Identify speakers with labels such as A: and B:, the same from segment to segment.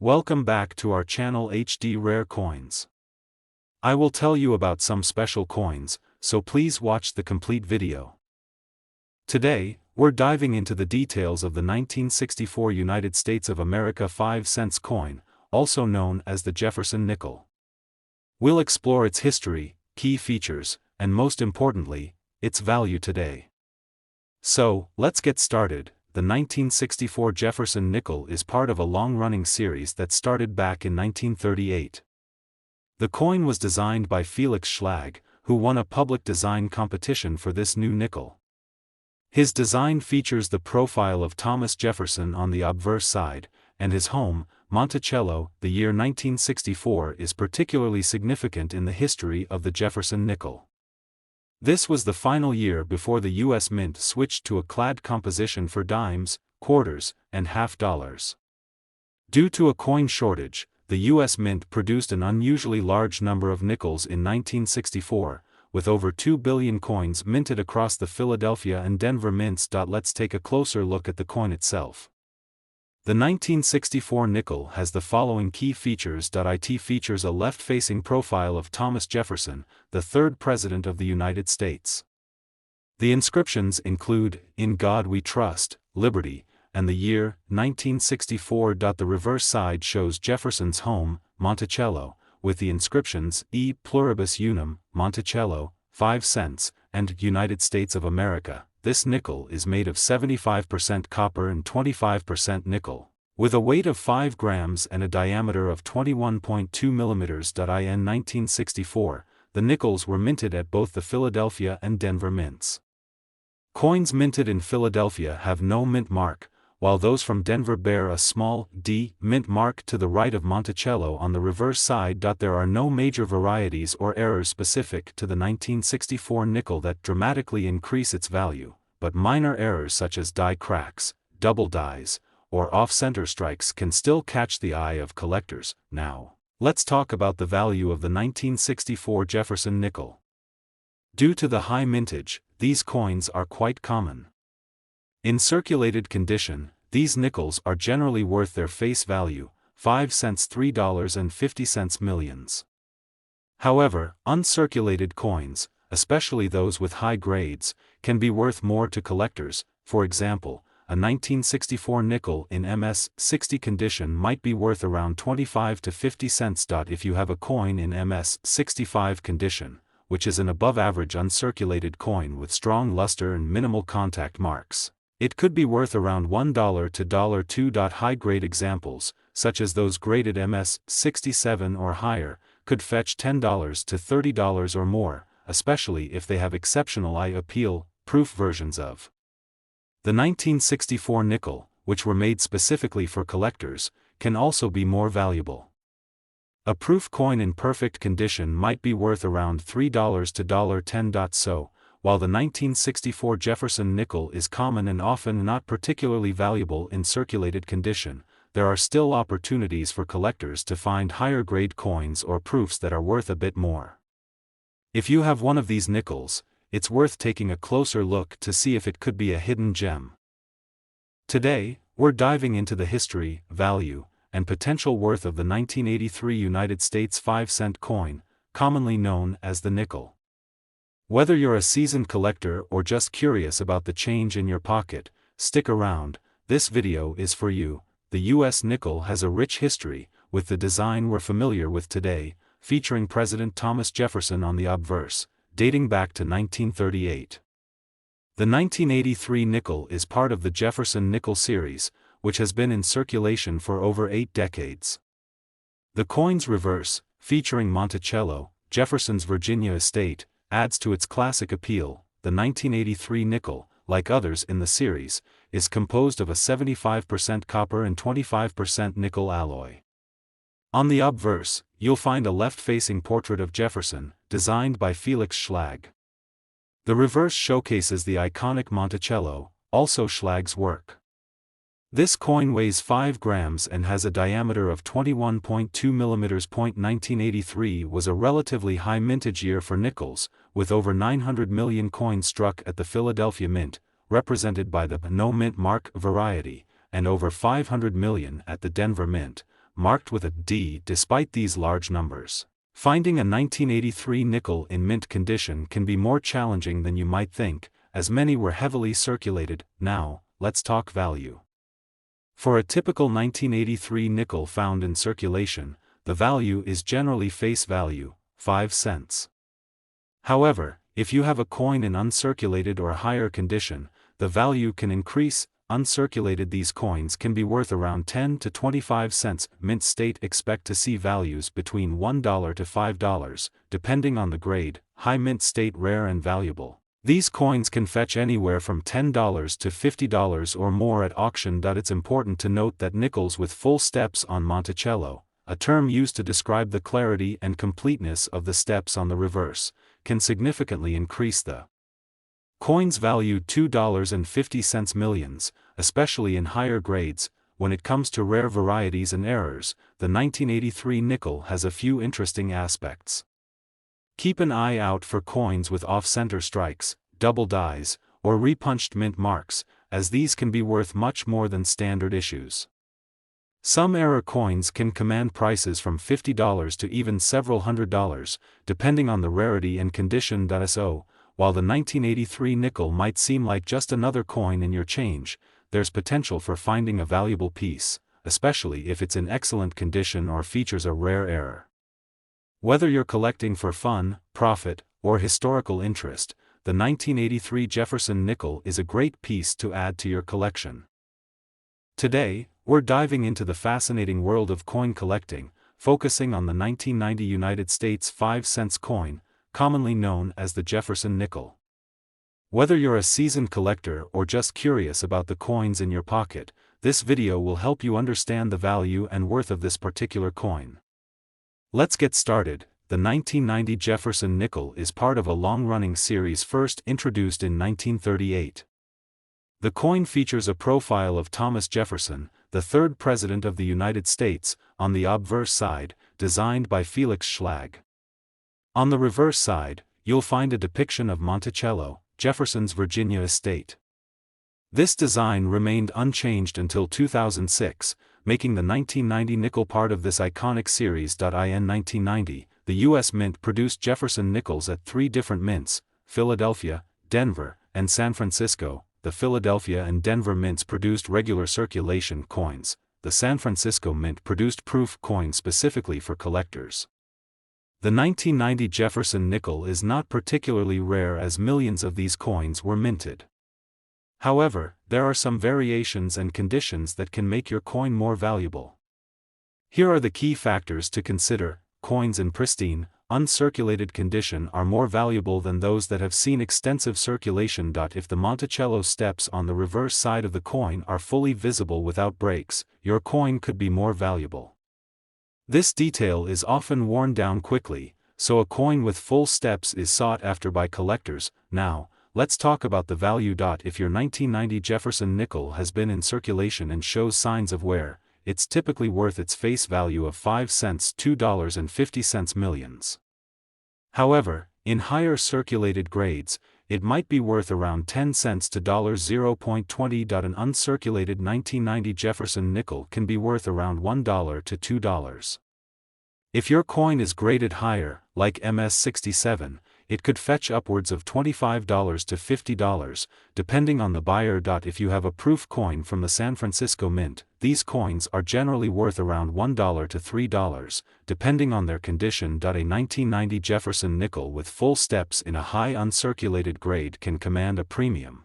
A: Welcome back to our channel HD Rare Coins. I will tell you about some special coins, so please watch the complete video. Today, we're diving into the details of the 1964 United States of America 5-cent coin, also known as the Jefferson Nickel. We'll explore its history, key features, and most importantly, its value today. So, let's get started. The 1964 Jefferson Nickel is part of a long-running series that started back in 1938. The coin was designed by Felix Schlag, who won a public design competition for this new nickel. His design features the profile of Thomas Jefferson on the obverse side, and his home, Monticello. The year 1964 is particularly significant in the history of the Jefferson Nickel. This was the final year before the U.S. Mint switched to a clad composition for dimes, quarters, and half dollars. Due to a coin shortage, the U.S. Mint produced an unusually large number of nickels in 1964, with over 2 billion coins minted across the Philadelphia and Denver mints. Let's take a closer look at the coin itself. The 1964 nickel has the following key features. It features a left-facing profile of Thomas Jefferson, the third President of the United States. The inscriptions include, "In God We Trust, Liberty," and the year, 1964. The reverse side shows Jefferson's home, Monticello, with the inscriptions, E Pluribus Unum, Monticello, 5 cents, and United States of America. This nickel is made of 75% copper and 25% nickel, with a weight of 5 grams and a diameter of 21.2 millimeters. In 1964, the nickels were minted at both the Philadelphia and Denver mints. Coins minted in Philadelphia have no mint mark, while those from Denver bear a small D mint mark to the right of Monticello on the reverse side. There are no major varieties or errors specific to the 1964 nickel that dramatically increase its value, but minor errors such as die cracks, double dies, or off-center strikes can still catch the eye of collectors. Now, let's talk about the value of the 1964 Jefferson nickel. Due to the high mintage, these coins are quite common. In circulated condition, these nickels are generally worth their face value, 5 cents $3.50 millions. However, uncirculated coins, especially those with high grades, can be worth more to collectors. For example, a 1964 nickel in MS-60 condition might be worth around 25 to 50 cents. If you have a coin in MS-65 condition, which is an above-average uncirculated coin with strong luster and minimal contact marks, it could be worth around $1 to $2. High-grade examples, such as those graded MS-67 or higher, could fetch $10 to $30 or more, especially if they have exceptional eye appeal, proof versions of the 1964 nickel, which were made specifically for collectors, can also be more valuable. A proof coin in perfect condition might be worth around $3 to $10. So, while the 1964 Jefferson nickel is common and often not particularly valuable in circulated condition, there are still opportunities for collectors to find higher-grade coins or proofs that are worth a bit more. If you have one of these nickels, it's worth taking a closer look to see if it could be a hidden gem. Today, we're diving into the history, value, and potential worth of the 1983 United States 5-cent coin, commonly known as the nickel. Whether you're a seasoned collector or just curious about the change in your pocket, stick around. This video is for you. The U.S. nickel has a rich history, with the design we're familiar with today, featuring President Thomas Jefferson on the obverse, dating back to 1938. The 1983 nickel is part of the Jefferson Nickel series, which has been in circulation for over 8 decades. The coin's reverse, featuring Monticello, Jefferson's Virginia estate, adds to its classic appeal. The 1983 nickel, like others in the series, is composed of a 75% copper and 25% nickel alloy. On the obverse, you'll find a left-facing portrait of Jefferson, designed by Felix Schlag. The reverse showcases the iconic Monticello, also Schlag's work. This coin weighs 5 grams and has a diameter of 21.2 millimeters. 1983 was a relatively high mintage year for nickels, with over 900 million coins struck at the Philadelphia Mint, represented by the no mint mark variety, and over 500 million at the Denver Mint, marked with a D despite these large numbers. Finding a 1983 nickel in mint condition can be more challenging than you might think, as many were heavily circulated. Now, let's talk value. For a typical 1983 nickel found in circulation, the value is generally face value, 5 cents. However, if you have a coin in uncirculated or higher condition, the value can increase. Uncirculated, these coins can be worth around 10 to 25 cents. Mint state expect to see values between $1 to $5, depending on the grade. High mint state rare and valuable. These coins can fetch anywhere from $10 to $50 or more at auction. It's important to note that nickels with full steps on Monticello, a term used to describe the clarity and completeness of the steps on the reverse, can significantly increase the coin's value. $2.50 millions, especially in higher grades. When it comes to rare varieties and errors, the 1983 nickel has a few interesting aspects. Keep an eye out for coins with off-center strikes, double dies, or repunched mint marks, as these can be worth much more than standard issues. Some error coins can command prices from $50 to even several $100s, depending on the rarity and condition. So, while the 1983 nickel might seem like just another coin in your change, there's potential for finding a valuable piece, especially if it's in excellent condition or features a rare error. Whether you're collecting for fun, profit, or historical interest, the 1983 Jefferson nickel is a great piece to add to your collection. Today, we're diving into the fascinating world of coin collecting, focusing on the 1990 United States 5-cent coin, commonly known as the Jefferson nickel. Whether you're a seasoned collector or just curious about the coins in your pocket, this video will help you understand the value and worth of this particular coin. Let's get started. The 1990 Jefferson nickel is part of a long-running series first introduced in 1938. The coin features a profile of Thomas Jefferson, the third President of the United States, on the obverse side, designed by Felix Schlag. On the reverse side, you'll find a depiction of Monticello, Jefferson's Virginia estate. This design remained unchanged until 2006, making the 1990 nickel part of this iconic series. In 1990, the U.S. Mint produced Jefferson nickels at 3 different mints, Philadelphia, Denver, and San Francisco. The Philadelphia and Denver mints produced regular circulation coins. The San Francisco Mint produced proof coins specifically for collectors. The 1990 Jefferson nickel is not particularly rare as millions of these coins were minted. However, there are some variations and conditions that can make your coin more valuable. Here are the key factors to consider. Coins in pristine, uncirculated condition are more valuable than those that have seen extensive circulation. If the Monticello steps on the reverse side of the coin are fully visible without breaks, your coin could be more valuable. This detail is often worn down quickly, so a coin with full steps is sought after by collectors. Now, let's talk about the value. If your 1990 Jefferson nickel has been in circulation and shows signs of wear, it's typically worth its face value of 5 cents, $2.50 millions. However, in higher circulated grades, it might be worth around 10 cents to $0.20. An uncirculated 1990 Jefferson nickel can be worth around $1 to $2. If your coin is graded higher, like MS-67, it could fetch upwards of $25 to $50, depending on the buyer. If you have a proof coin from the San Francisco Mint, these coins are generally worth around $1 to $3, depending on their condition. A 1990 Jefferson nickel with full steps in a high uncirculated grade can command a premium.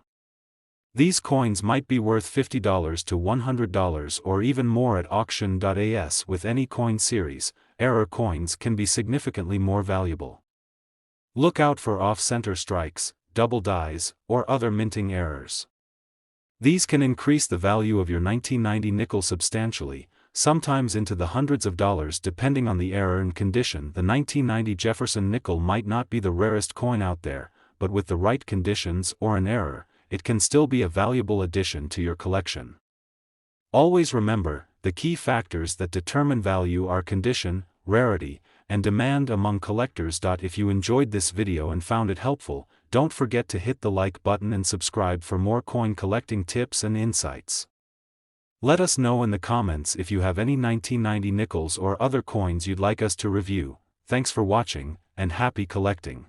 A: These coins might be worth $50 to $100 or even more at auction. As with any coin series, error coins can be significantly more valuable. Look out for off-center strikes, double dies, or other minting errors. These can increase the value of your 1990 nickel substantially, sometimes into the hundreds of dollars depending on the error and condition. The 1990 Jefferson nickel might not be the rarest coin out there, but with the right conditions or an error, it can still be a valuable addition to your collection. Always remember, the key factors that determine value are condition, rarity, and demand among collectors. If you enjoyed this video and found it helpful, don't forget to hit the like button and subscribe for more coin collecting tips and insights. Let us know in the comments if you have any 1990 nickels or other coins you'd like us to review. Thanks for watching, and happy collecting.